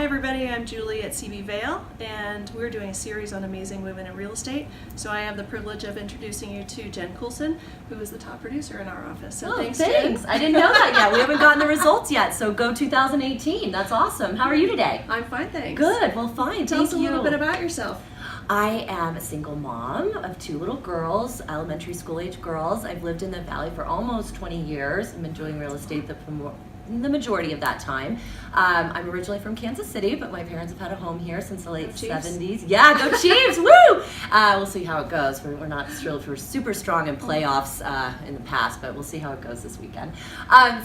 everybody, I'm Julie at CB Vail, and we're doing a series on amazing women in real estate. So I have the privilege of introducing you to Jen Coulson, who is the top producer in our office. So thanks. Jen. I didn't know that yet. We haven't gotten the results yet, so go 2018. That's awesome. How are you today? I'm fine, thanks. Good, well fine, Tell us a little bit about yourself. I am a single mom of 2 little girls, elementary school age girls. I've lived in the Valley for almost 20 years. I've been doing real estate the majority of that time. I'm originally from Kansas City, but my parents have had a home here since the late 70s. Yeah, go Chiefs! Woo! We'll see how it goes. We're not thrilled. We're super strong in playoffs in the past, but we'll see how it goes this weekend.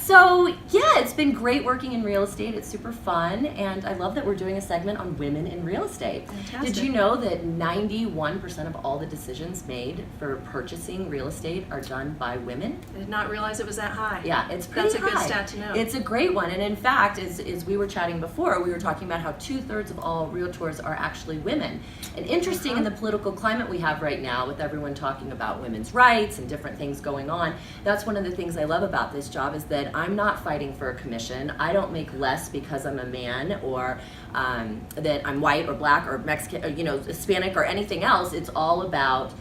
So yeah, it's been great working in real estate. It's super fun, and I love that we're doing a segment on women in real estate. Fantastic. Did you know that 91% of all the decisions made for purchasing real estate are done by women? I did not realize it was that high. Yeah, it's pretty high. That's a good stat to know. It's a great one, and in fact, as we were chatting before, we were talking about how 2/3 of all realtors are actually women. And interesting in the political climate we have right now, with everyone talking about women's rights and different things going on, that's one of the things I love about this job, is that I'm not fighting for a commission. I don't make less because I'm a man, or that I'm white or black or Mexican, or, Hispanic or anything else. It's all about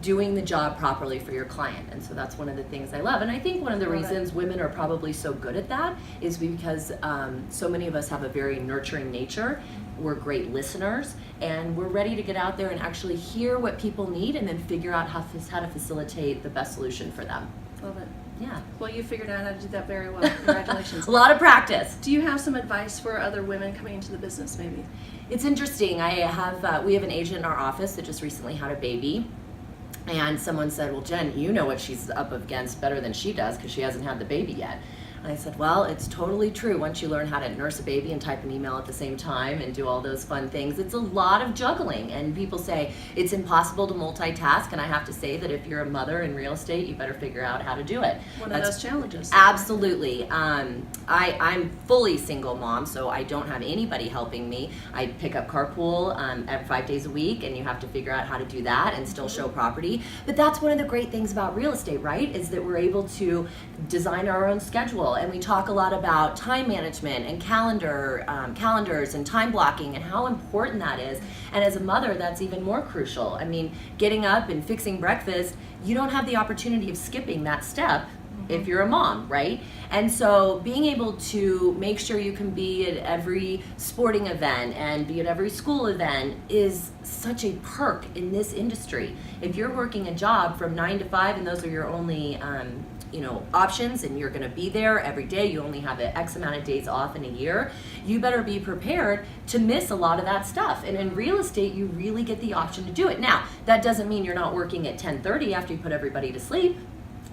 doing the job properly for your client. And so that's one of the things I love. And I think one of the reasons women are probably so good at that is because so many of us have a very nurturing nature. We're great listeners, and we're ready to get out there and actually hear what people need and then figure out how to facilitate the best solution for them. Love it. Yeah. Well, you figured out how to do that very well. Congratulations. A lot of practice. Do you have some advice for other women coming into the business, maybe? It's interesting. We have an agent in our office that just recently had a baby. And someone said, well, Jen, you know what she's up against better than she does because she hasn't had the baby yet. And I said, well, it's totally true. Once you learn how to nurse a baby and type an email at the same time and do all those fun things, it's a lot of juggling. And people say it's impossible to multitask. And I have to say that if you're a mother in real estate, you better figure out how to do it. One of those challenges. Absolutely. I'm fully single mom, so I don't have anybody helping me. I pick up carpool every 5 days a week, and you have to figure out how to do that and still show property. But that's one of the great things about real estate, right? Is that we're able to design our own schedule. And we talk a lot about time management and calendars and time blocking and how important that is. And as a mother, that's even more crucial. I mean, getting up and fixing breakfast, you don't have the opportunity of skipping that step if you're a mom, right? And so being able to make sure you can be at every sporting event and be at every school event is such a perk in this industry. If you're working a job from 9 to 5 and those are your only options, and you're going to be there every day, you only have an X amount of days off in a year, you better be prepared to miss a lot of that stuff. And in real estate, you really get the option to do it. Now, that doesn't mean you're not working at 10:30 after you put everybody to sleep.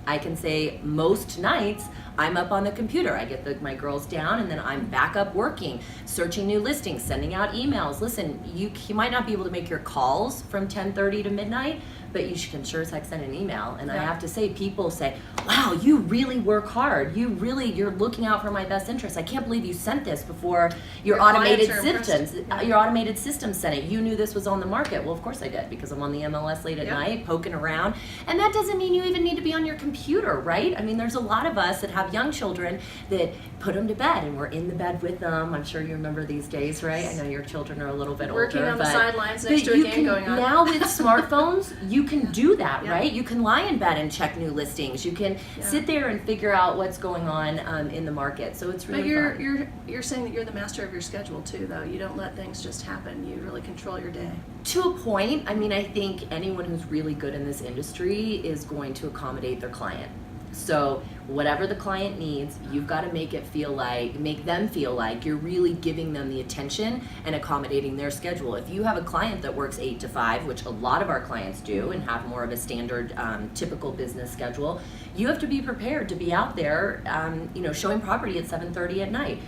I can say most nights I'm up on the computer. I get my girls down, and then I'm back up working, searching new listings, sending out emails. Listen, you might not be able to make your calls from 10:30 to midnight, but you can sure as heck send an email. And I have to say, people say, wow, you really work hard. You're looking out for my best interest. I can't believe you sent this before your automated systems. Your automated system sent it. You knew this was on the market. Well, of course I did, because I'm on the MLS late at night, poking around. And that doesn't mean you even need to be on your computer, right? I mean, there's a lot of us that have young children that put them to bed, and we're in the bed with them. I'm sure you remember these days, right? I know your children are a little bit working older. On the sidelines next to a game going on. Now with smartphones, you can do that, right? You can lie in bed and check new listings. You can sit there and figure out what's going on in the market. So it's really fun. You're saying that you're the master of your schedule too, though. You don't let things just happen. You really control your day. To a point. I mean, I think anyone who's really good in this industry is going to accommodate their client. So whatever the client needs, you've got to make them feel like you're really giving them the attention and accommodating their schedule. If you have a client that works 8 to 5, which a lot of our clients do and have more of a standard typical business schedule, you have to be prepared to be out there showing property at 7:30 at night.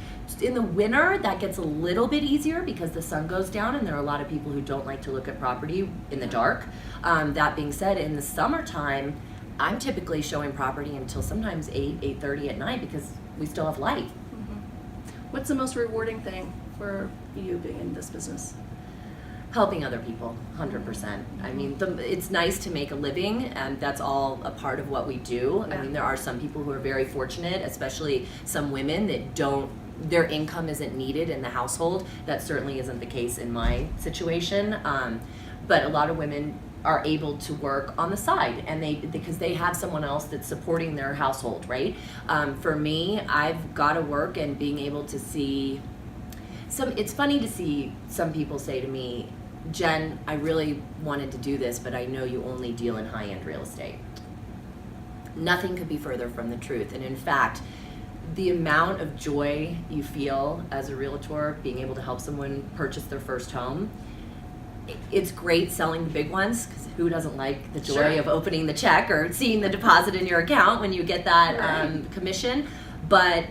In the winter, that gets a little bit easier because the sun goes down, and there are a lot of people who don't like to look at property in the dark. That being said, in the summertime, I'm typically showing property until sometimes 8:30 at night because we still have light. What's the most rewarding thing for you being in this business? Helping other people, 100%. I mean, it's nice to make a living, and that's all a part of what we do. Yeah. I mean, there are some people who are very fortunate, especially some women that their income isn't needed in the household. That certainly isn't the case in my situation. But a lot of women are able to work on the side, and because they have someone else that's supporting their household, right? For me, I've got to work, and being able to see it's funny to see some people say to me, Jen, I really wanted to do this, but I know you only deal in high-end real estate. Nothing could be further from the truth. And in fact, the amount of joy you feel as a realtor being able to help someone purchase their first home, it's great selling the big ones, because who doesn't like the joy of opening the check or seeing the deposit in your account when you get that commission. But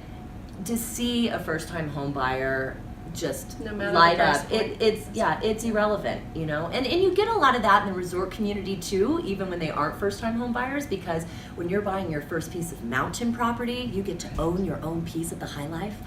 to see a first-time home buyer just light up, it's irrelevant, you know. And you get a lot of that in the resort community too, even when they aren't first-time home buyers, because when you're buying your first piece of mountain property, you get to own your own piece of the high life.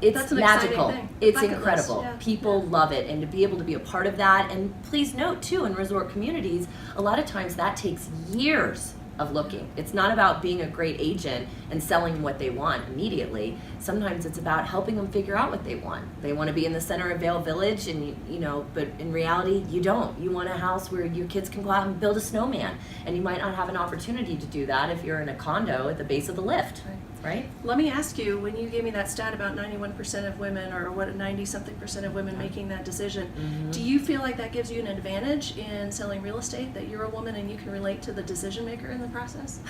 It's magical. It's bucket incredible. Yeah. People love it, and to be able to be a part of that. And please note too, in resort communities, a lot of times that takes years of looking. It's not about being a great agent and selling what they want immediately. Sometimes it's about helping them figure out what they want. They want to be in the center of Vail Village, and but in reality, you don't. You want a house where your kids can go out and build a snowman, and you might not have an opportunity to do that if you're in a condo at the base of the lift. Right? Let me ask you, when you gave me that stat about 91% of women, or 90-something% of women making that decision, do you feel like that gives you an advantage in selling real estate, that you're a woman and you can relate to the decision maker in the process?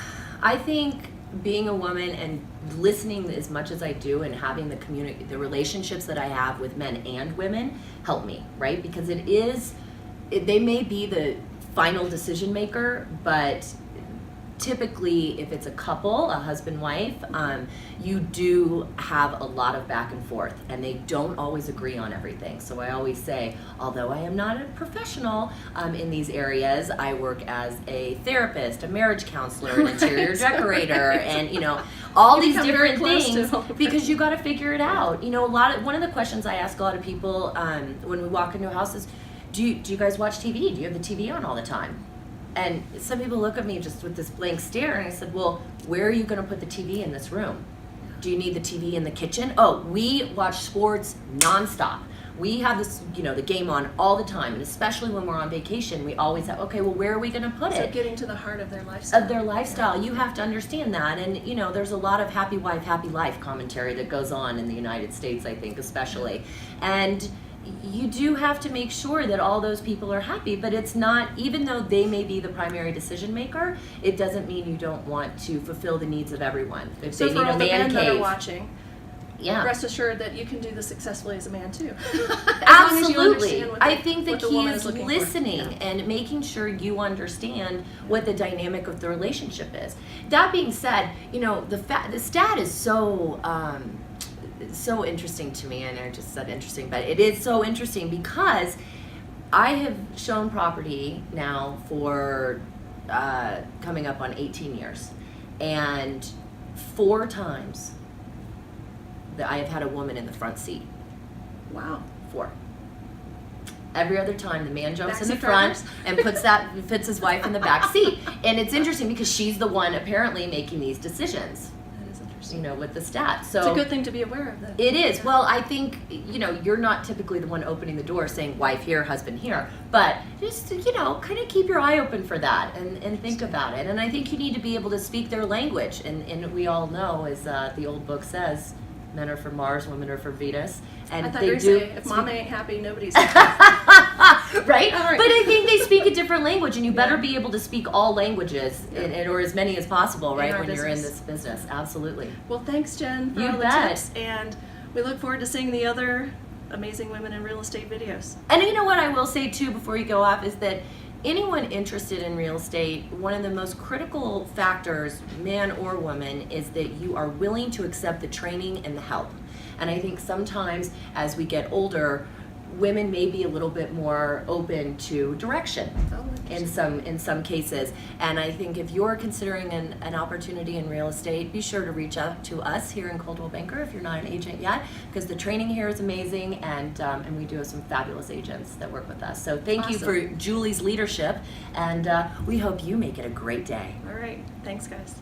I think being a woman and listening as much as I do, and having the relationships that I have with men and women help me, right? Because they may be the final decision maker, but typically, if it's a couple, a husband-wife, you do have a lot of back and forth, and they don't always agree on everything. So I always say, although I am not a professional in these areas, I work as a therapist, a marriage counselor, an interior decorator, and all these different things, because you got to figure it out. One of the questions I ask a lot of people when we walk into a house is, do you guys watch TV? Do you have the TV on all the time? And some people look at me just with this blank stare, and I said, well, where are you going to put the TV in this room? Do you need the TV in the kitchen? Oh, we watch sports nonstop. We have this, the game on all the time, and especially when we're on vacation, we always have, okay, well, where are we going to put it? So getting to the heart of their lifestyle. Yeah. You have to understand that, and, there's a lot of happy wife, happy life commentary that goes on in the United States, I think, especially. And you do have to make sure that all those people are happy, but it's not, even though they may be the primary decision maker, it doesn't mean you don't want to fulfill the needs of everyone. If so they for need all a the man men that are cave, watching, rest assured that you can do this successfully as a man too. Absolutely. I think the what key is looking listening for. and making sure you understand what the dynamic of the relationship is. That being said, the stat is so interesting to me, and I just said interesting, but it is so interesting because I have shown property now for coming up on 18 years, and 4 times that I have had a woman in the front seat. Wow. 4. Every other time the man jumps in the Backseat front drivers? and puts his wife in the back seat. And it's interesting because she's the one apparently making these decisions. With the stats. So it's a good thing to be aware of that. It is. Yeah. Well, I think, you're not typically the one opening the door saying wife here, husband here, but just, kind of keep your eye open for that and think about it. And I think you need to be able to speak their language. And we all know, as the old book says, men are for Mars, women are for Venus. And I thought they you were do saying, if mama ain't happy, nobody's happy. Right? But I think they speak a different language, and you better be able to speak all languages, or as many as possible, right, when you're in this business. Absolutely. Well, thanks, Jen, for all the tips, and we look forward to seeing the other amazing women in real estate videos. And you know what I will say, too, before you go off, is that anyone interested in real estate, one of the most critical factors, man or woman, is that you are willing to accept the training and the help. And I think sometimes as we get older, women may be a little bit more open to direction Oh, in interesting. some cases. And I think if you're considering an opportunity in real estate, be sure to reach out to us here in Coldwell Banker if you're not an agent yet, because the training here is amazing, and we do have some fabulous agents that work with us. So thank you for Awesome. Julie's leadership, and we hope you make it a great day. All right. Thanks, guys.